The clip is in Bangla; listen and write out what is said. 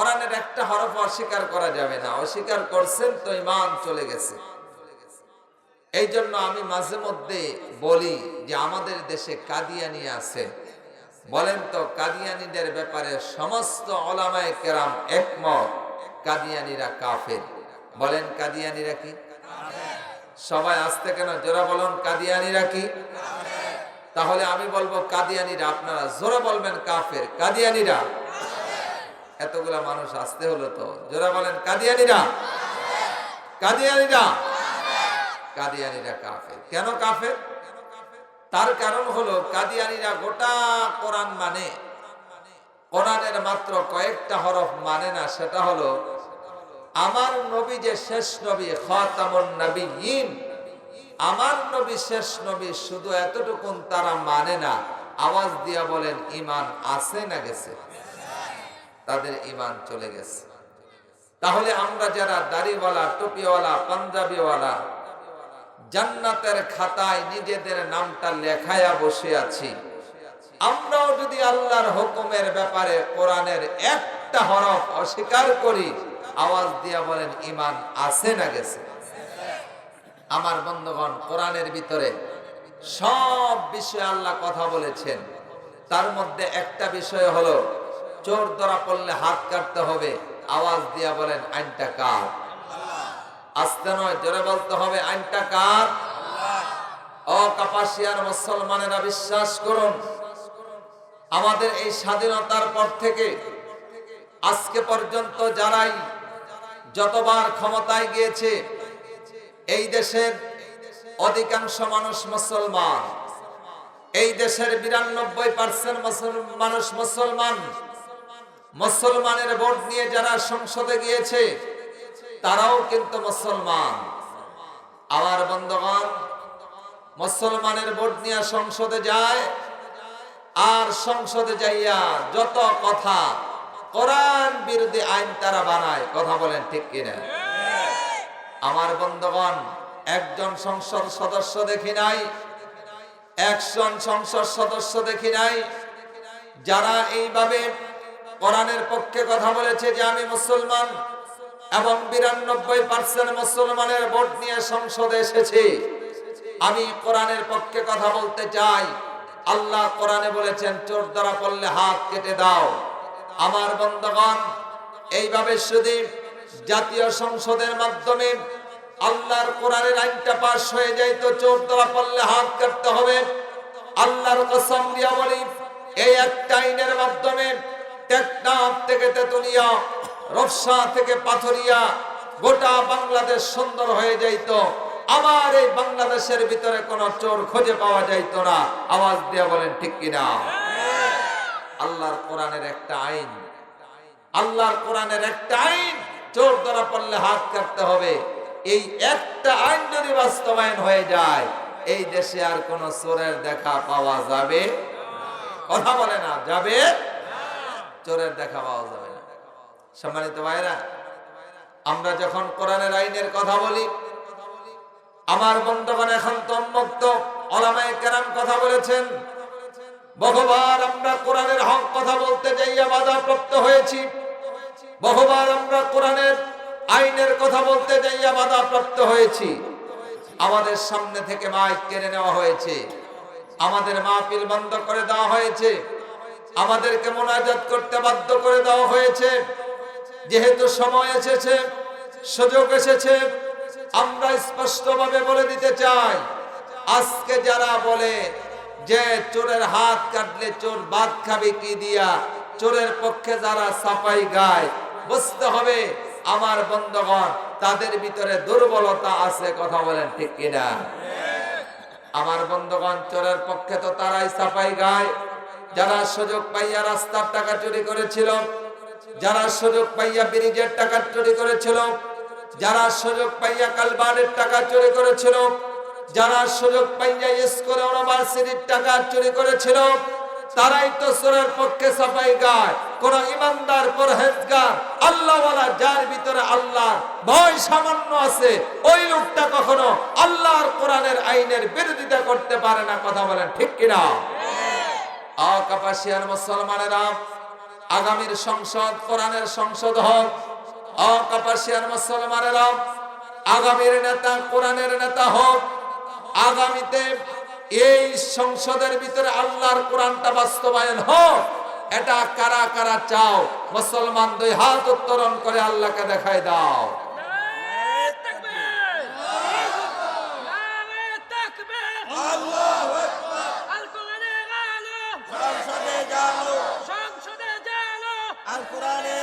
কোরআনের একটা হরফ অস্বীকার করা যাবে না। অস্বীকার করছেন তো ঈমান চলে গেছে। এই জন্য আমি মাঝে মধ্যে বলি যে আমাদের দেশে কাদিয়ানি আছে, বলেন তো কাদিয়ানিদের ব্যাপারে সমস্ত উলামায়ে কেরাম একমত, কাদিয়ানিরা কাফের। বলেন কাদিয়ানিরা কি? সবাই আসতে কেন, জোরে বলুন কাদিয়ানিরা কি? তাহলে আমি বলবো কাদিয়ানিরা, আপনারা জোরে বলবেন কাফের। কাদিয়ানিরা, এতগুলা মানুষ আসতে হলো তো, জোরে বলেন কাদিয়ানিরা। কাদিয়ানিরা, কাদিয়ানিরা কাফের। কেন কাফের? তার কারণ হলো কাদিয়ানিরা গোটা কোরআন মানে, কোরআনের মাত্র কয়েকটা হরফ মানে না। সেটা হলো আমার নবী যে শেষ নবী, খাতামুন নবিয়্যিন, আমার নবী শেষ নবী, শুধু এতটুকুন তারা মানে না। আওয়াজ দিয়া বলেন ঈমান আছে না গেছে? তাদের ঈমান চলে গেছে। তাহলে আমরা যারা দাড়িওয়ালা, টুপিওয়ালা, পাঞ্জাবিওয়ালা, জান্নাতের খাতায় নিজেদের নামটা লেখায়া বসে আছি, আমরাও যদি আল্লাহর হুকুমের ব্যাপারে কোরআনের একটা হরফ অস্বীকার করি, আওয়াজ দিয়া বলেন ঈমান আছে না গেছে? আমার বন্ধুগণ, কোরআনের ভিতরে সব বিষয়ে আল্লাহ কথা বলেছেন। তার মধ্যে একটা বিষয় হলো চোর ধরা পড়লে হাত কাটতে হবে। আওয়াজ দিয়া বলেন আইনটা কার? আস্তে নয়, জোরে বলতে হবে আইনটা কার? ও কাপাসিয়ার মুসলমানেরা, বিশ্বাস করুন, আমাদের এই স্বাধীনতার পর থেকে আজকে পর্যন্ত যারাই যতবার ক্ষমতায় গিয়েছে, এই দেশের অধিকাংশ মানুষ মুসলমান। এই দেশের 92% মানুষ মুসলমান। মুসলমানের ভোট নিয়ে যারা সংসদে গিয়েছে তারাও কিন্তু মুসলমান। আমার বন্ধুগণ, মুসলমানের ভোট নিয়ে সংসদে যায়, আর সংসদে যাইয়া যত কথা কোরআন বিরোধী আইন তারা বানায়। কথা বলেন ঠিক কিনা? আমার বন্ধুগণ, একজন সংসদ সদস্য দেখি নাই, একজন সংসদ সদস্য দেখি নাই যারা এইভাবে কোরআনের পক্ষে কথা বলেছে যে আমি মুসলমান, এবং 92% মুসলমানের ভোট নিয়ে সংসদে এসেছে। আমি কোরআনের পক্ষে কথা বলতে চাই। আল্লাহ কোরআনে বলেছেন চোর ধরা পড়লে হাত কেটে দাও। আমার বন্ধুগণ, এইভাবে যদি জাতীয় সংসদের মাধ্যমে আল্লাহর কোরআনের আইনটা পাশ হয়ে যায়, তো চোর ধরা পড়লে হাত কাটতে হবে। আল্লাহর কসম দিয়া বলি, এই একটা আইনের মাধ্যমে টেকনাফ থেকে তেতুলিয়া, রফসা থেকে পাথরিয়া, গোটা বাংলাদেশ সুন্দর হয়ে যাইত। আমার এই বাংলাদেশের ভিতরে কোনো চোর খুঁজে পাওয়া যাইত না। আওয়াজ দিয়া বলেন ঠিক কিনা? আল্লাহর কোরআনের একটা আইন, আল্লাহর কোরআনের একটা আইন, চোর ধরা পড়লে হাত কাটতে হবে। এই একটা আইন যদি বাস্তবায়ন হয়ে যায়, এই দেশে আর কোন চোরের দেখা পাওয়া যাবে? কথা বলে না, যাবে? চোরের দেখা পাওয়া যাবে না। সম্মানিত ভাইরা, আমরা যখন কোরআনের আইনের কথা বলি, আমার বন্ধুগণ এখন তো উন্মুক্ত। উলামায়ে কেরাম কথা বলেছেন, বহুবার আমরা কোরআনের হক কথা বলতে যাইয়া বাধাপ্রাপ্ত হয়েছি। বহুবার আমরা কোরআনের আইনের কথা বলতে যাইয়া বাধাপ্রাপ্ত হয়েছি। আমাদের সামনে থেকে মাইক কেড়ে নেওয়া হয়েছে, আমাদের মাহফিল বন্ধ করে দেওয়া হয়েছে, আমাদেরকে মোনাজাত করতে বাধ্য করে দেওয়া হয়েছে। যেহেতু সময় এসেছে, সুযোগ এসেছে, আমরা স্পষ্টভাবে বলে দিতে চাই, আজকে যারা বলে যে চোরের হাত কাটলে চোর ভাত খাবে কি দিয়া, চোরের পক্ষে যারা সাফাই গায়, বুঝতে হবে আমার বন্ধুগণ, তাদের ভিতরে দুর্বলতা আছে। কথা বলেন ঠিক কিনা? আমার বন্ধুগণ, চোরের পক্ষে তো তারাই সাফাই গায় যারা সুযোগ পাইয়া রাস্তার টাকা চুরি করেছিল, যারা সুযোগ পাইয়া ব্রিজের টাকা চুরি করেছিল, যারা সুযোগ পাইয়া কালভার্টের টাকা চুরি করেছিল, যারা সুযোগ পাইয়া স্কুল ইউনিভার্সিটির টাকা চুরি করেছিল, তারাই তো চোরের পক্ষে সাফাই গায়। কোন ইমানদার, পরহেজগার, আল্লাহওয়ালা, যার ভিতরে আল্লাহর ভয় সামান্য আছে, ওই লোকটা কখনো আল্লাহর কোরআনের আইনের বিরোধিতা করতে পারে না। কথা বলেন ঠিক কিনা? কাপাসিয়ার মুসলমানেরা, আগামীর সংসদ কোরআনের সংসদ হোক। কাপাসিয়ার মুসলমানেরা, আগামীর নেতা কোরআনের নেতা হোক। আগামীতে এই সংসদের ভিতরে আল্লাহর কোরআনটা বাস্তবায়ন হোক। এটা কারা কারা চাও? মুসলমান দুই হাত উত্তোলন করে আল্লাহকে দেখায় দাও। সংসদে জানো, আল কোরআনের